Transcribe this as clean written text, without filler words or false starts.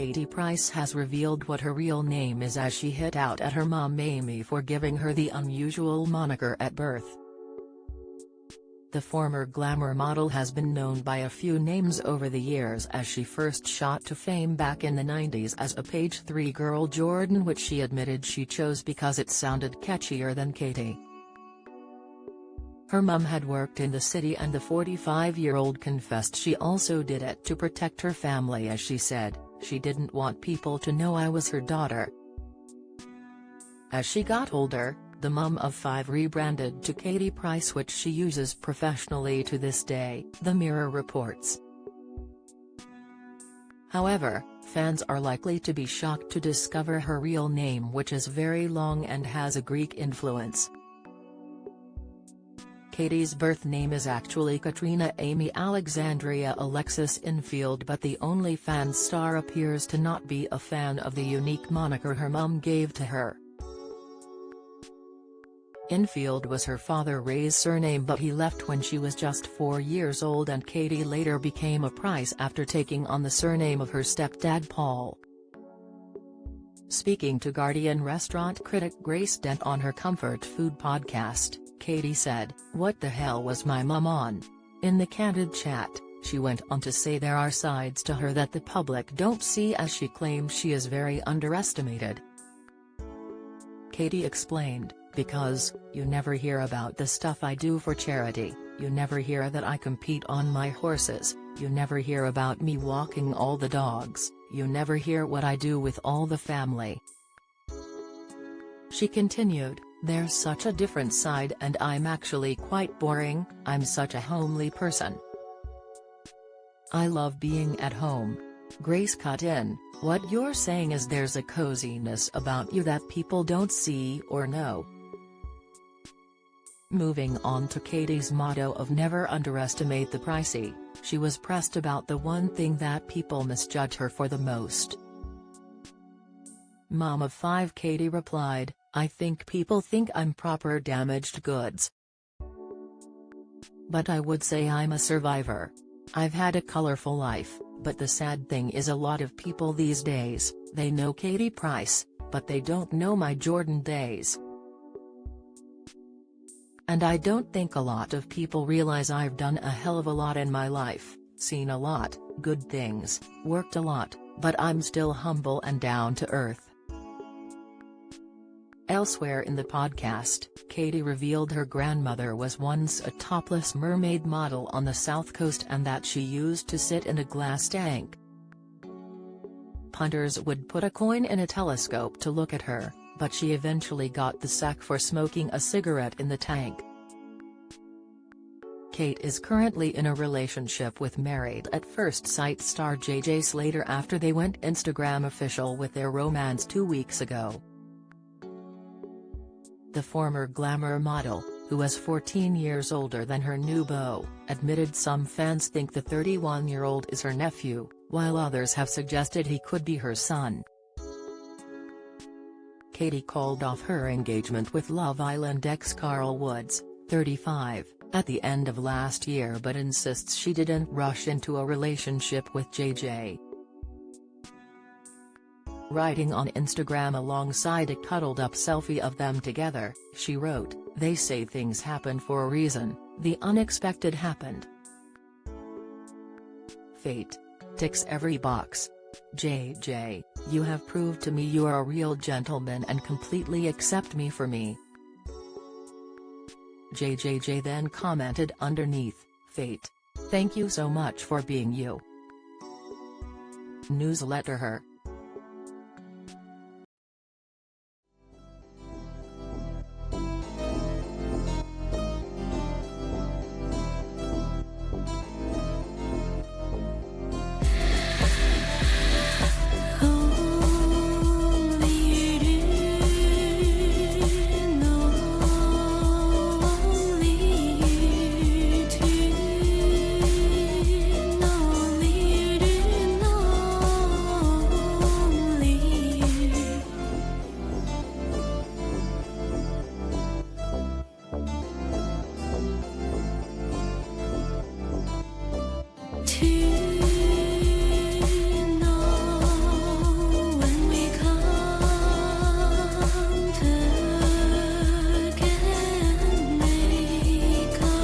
Katie Price has revealed what her real name is as she hit out at her mom Amy for giving her the unusual moniker at birth. The former glamour model has been known by a few names over the years, as she first shot to fame back in the 90s as a page 3 girl Jordan, which she admitted she chose because it sounded catchier than Katie. Her mum had worked in the city, and the 45-year-old confessed she also did it to protect her family, as she said, "She didn't want people to know I was her daughter." As she got older, the mum of 5 rebranded to Katie Price, which she uses professionally to this day, The Mirror reports. However, fans are likely to be shocked to discover her real name, which is very long and has a Greek influence. Katie's birth name is actually Katrina Amy Alexandria Alexis Infield, but the OnlyFans star appears to not be a fan of the unique moniker her mum gave to her. Infield was her father Ray's surname, but he left when she was just 4 years old, and Katie later became a Price after taking on the surname of her stepdad Paul. Speaking to Guardian restaurant critic Grace Dent on her Comfort Food podcast, Katie said, "What the hell was my mum on?" In the candid chat, she went on to say there are sides to her that the public don't see, as she claims she is very underestimated. Katie explained, "Because, you never hear about the stuff I do for charity, you never hear that I compete on my horses, you never hear about me walking all the dogs, you never hear what I do with all the family." She continued, "There's such a different side, and I'm actually quite boring. I'm such a homely person. I love being at home." Grace cut in, "What you're saying is there's a coziness about you that people don't see or know." Moving on to Katie's motto of never underestimate the pricey, she was pressed about the one thing that people misjudge her for the most. Mom of 5 Katie replied, "I think people think I'm proper damaged goods. But I would say I'm a survivor. I've had a colorful life, but the sad thing is a lot of people these days, they know Katie Price, but they don't know my Jordan days. And I don't think a lot of people realize I've done a hell of a lot in my life, seen a lot, good things, worked a lot, but I'm still humble and down to earth." Elsewhere in the podcast, Katie revealed her grandmother was once a topless mermaid model on the South Coast, and that she used to sit in a glass tank. Punters would put a coin in a telescope to look at her, but she eventually got the sack for smoking a cigarette in the tank. Kate is currently in a relationship with Married at First Sight star JJ Slater after they went Instagram official with their romance 2 weeks ago. The former glamour model, who was 14 years older than her new beau, admitted some fans think the 31-year-old is her nephew, while others have suggested he could be her son. Katie called off her engagement with Love Island ex Carl Woods, 35, at the end of last year, but insists she didn't rush into a relationship with JJ. Writing on Instagram alongside a cuddled-up selfie of them together, she wrote, "They say things happen for a reason, the unexpected happened. Fate ticks every box. JJ, you have proved to me you are a real gentleman and completely accept me for me." JJJ then commented underneath, "Fate. Thank you so much for being you." Newsletter her.